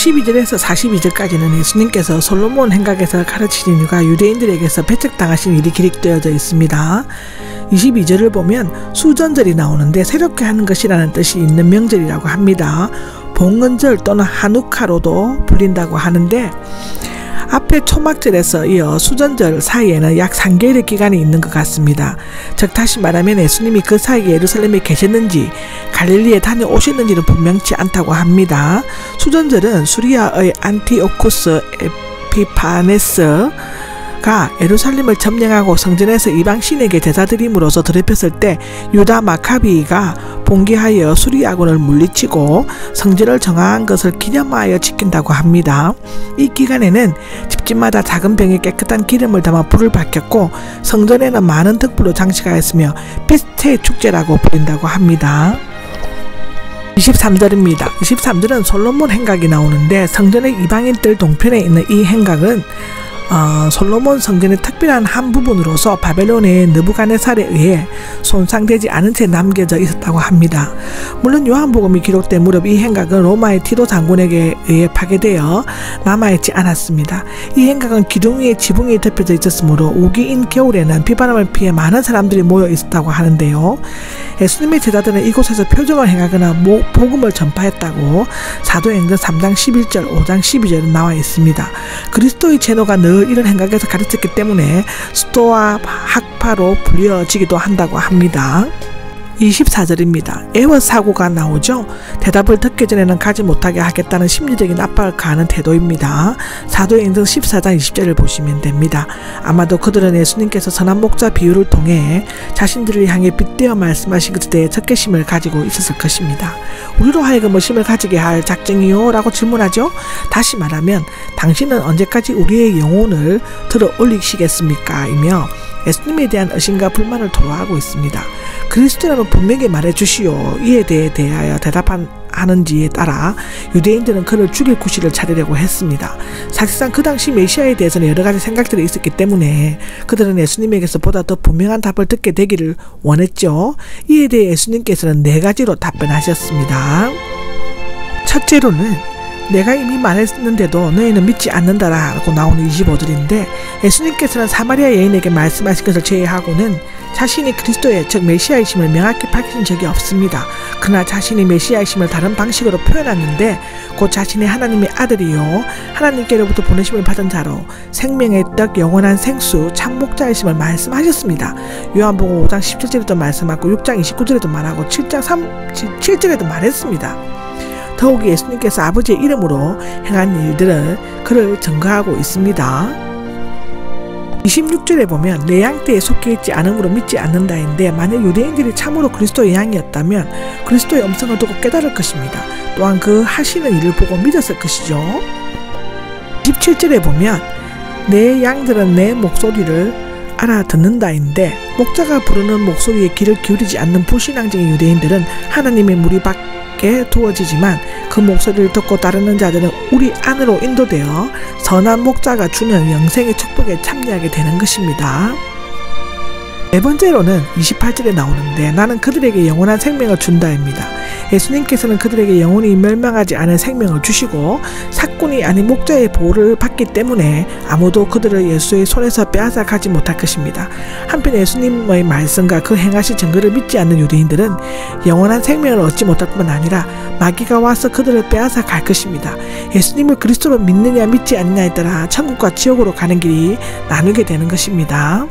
22절에서 42절까지는 예수님께서 솔로몬 행각에서 가르치신 이유가 유대인들에게서 배척당하신 일이 기록되어져 있습니다. 22절을 보면 수전절이 나오는데 새롭게 하는 것이라는 뜻이 있는 명절이라고 합니다. 봉헌절 또는 하누카로도 불린다고 하는데 앞에 초막절에서 이어 수전절 사이에는 약 3개월의 기간이 있는 것 같습니다. 즉 다시 말하면 예수님이 그 사이에 예루살렘에 계셨는지 갈릴리에 다녀오셨는지는 분명치 않다고 합니다. 수전절은 수리아의 안티오쿠스 에피파네스가 예루살렘을 점령하고 성전에서 이방 신에게 제사드림으로써 더럽혔을 때 유다 마카비가 봉기하여 수리아군을 물리치고 성전을 정화한 것을 기념하여 지킨다고 합니다. 이 기간에는 집집마다 작은 병에 깨끗한 기름을 담아 불을 밝혔고 성전에는 많은 등불로 장식하였으며 피스테의 축제라고 부른다고 합니다. 23절입니다. 23절은 솔로몬 행각이 나오는데 성전의 이방인들 동편에 있는 이 행각은 솔로몬 성전의 특별한 한 부분으로서 바벨론의 느부갓네살에 의해 손상되지 않은 채 남겨져 있었다고 합니다. 물론 요한복음이 기록된 무렵 이 행각은 로마의 티도 장군에게 의해 파괴되어 남아있지 않았습니다. 이 행각은 기둥 위에 지붕이 덮여져 있었으므로 우기인 겨울에는 비바람을 피해 많은 사람들이 모여 있었다고 하는데요. 예수님의 제자들은 이곳에서 표적을 행하거나 복음을 전파했다고 사도행전 3장 11절, 5장 12절에 나와 있습니다. 그리스도의 제노가 늘 이런 행각에서 가르쳤기 때문에 스토아 학파로 불려지기도 한다고 합니다. 24절입니다. 애워사고가 나오죠. 대답을 듣기 전에는 가지 못하게 하겠다는 심리적인 압박을 가하는 태도입니다. 사도행전 14장 20절을 보시면 됩니다. 아마도 그들은 예수님께서 선한 목자 비유를 통해 자신들을 향해 빗대어 말씀하신 것에 대해 적개심을 가지고 있었을 것입니다. 우리로 하여금 무엇을 가지게 할 작정이요? 라고 질문하죠. 다시 말하면 당신은 언제까지 우리의 영혼을 들어 올리시겠습니까? 이며 예수님에 대한 의심과 불만을 토로하고 있습니다. 그리스도라면 분명히 말해주시오. 이에 대하여 대답하는지에 따라 유대인들은 그를 죽일 구실을 차리려고 했습니다. 사실상 그 당시 메시아에 대해서는 여러 가지 생각들이 있었기 때문에 그들은 예수님에게서 보다 더 분명한 답을 듣게 되기를 원했죠. 이에 대해 예수님께서는 4가지로 답변하셨습니다. 첫째로는 내가 이미 말했는데도 너희는 믿지 않는다라고 나오는 25절인데 예수님께서는 사마리아 여인에게 말씀하신 것을 제외하고는 자신이 그리스도의 즉 메시아이심을 명확히 밝힌 적이 없습니다. 그러나 자신이 메시아이심을 다른 방식으로 표현하는데 곧 자신이 하나님의 아들이요 하나님께로부터 보내심을 받은 자로 생명의 떡 영원한 생수 참 목자이심을 말씀하셨습니다. 요한복음 5장 17절에도 말씀하고 6장 29절에도 말하고 7장 37절에도 말했습니다. 더욱이 예수님께서 아버지의 이름으로 행한 일들을 그를 증거하고 있습니다. 26절에 보면 내 양떼에 속해 있지 않으므로 믿지 않는다인데 만약 유대인들이 참으로 그리스도의 양이었다면 그리스도의 음성을 듣고 깨달을 것입니다. 또한 그 하시는 일을 보고 믿었을 것이죠. 27절에 보면 내 양들은 내 목소리를 알아듣는다인데 목자가 부르는 목소리에 귀를 기울이지 않는 불신앙적인 유대인들은 하나님의 무리 밖에 두어지지만 그 목소리를 듣고 따르는 자들은 우리 안으로 인도되어 선한 목자가 주는 영생의 축복에 참여하게 되는 것입니다. 네 번째로는 28절에 나오는데 나는 그들에게 영원한 생명을 준다입니다. 예수님께서는 그들에게 영원히 멸망하지 않은 생명을 주시고 사꾼이 아닌 목자의 보호를 받기 때문에 아무도 그들을 예수의 손에서 빼앗아 가지 못할 것입니다. 한편 예수님의 말씀과 그 행하신 증거를 믿지 않는 유대인들은 영원한 생명을 얻지 못할 뿐만 아니라 마귀가 와서 그들을 빼앗아 갈 것입니다. 예수님을 그리스도로 믿느냐 믿지 않느냐에 따라 천국과 지옥으로 가는 길이 나누게 되는 것입니다.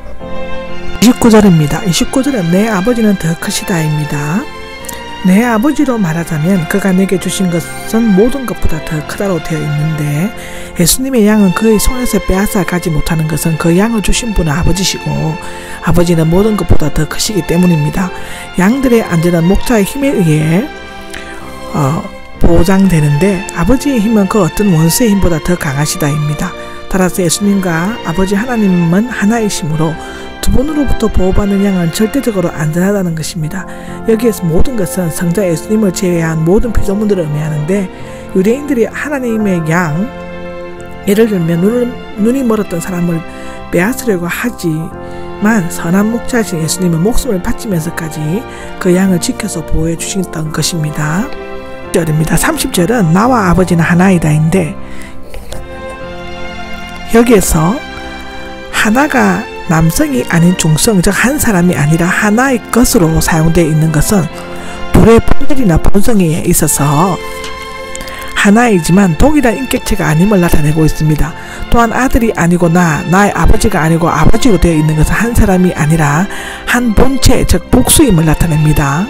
29절입니다. 29절은 내 아버지는 더 크시다입니다. 내 아버지로 말하자면 그가 내게 주신 것은 모든 것보다 더 크다로 되어 있는데 예수님의 양은 그의 손에서 빼앗아 가지 못하는 것은 그 양을 주신 분은 아버지시고 아버지는 모든 것보다 더 크시기 때문입니다. 양들의 안전한 목자의 힘에 의해 보장되는데 아버지의 힘은 그 어떤 원수의 힘보다 더 강하시다입니다. 따라서 예수님과 아버지 하나님은 하나이심으로 두 분으로부터 보호받는 양은 절대적으로 안전하다는 것입니다. 여기에서 모든 것은 성자 예수님을 제외한 모든 피조물들을 의미하는데 유대인들이 하나님의 양, 예를 들면 눈이 멀었던 사람을 빼앗으려고 하지만 선한 목자이신 예수님은 목숨을 바치면서까지 그 양을 지켜서 보호해 주셨던 것입니다. 30절입니다. 30절은 나와 아버지는 하나이다인데 여기에서 하나가 남성이 아닌 중성, 즉 한 사람이 아니라 하나의 것으로 사용되어 있는 것은 둘의 본질이나 본성에 있어서 하나이지만 동일한 인격체가 아님을 나타내고 있습니다. 또한 아들이 아니고 나의 아버지가 아니고 아버지로 되어 있는 것은 한 사람이 아니라 한 본체, 즉 복수임을 나타냅니다.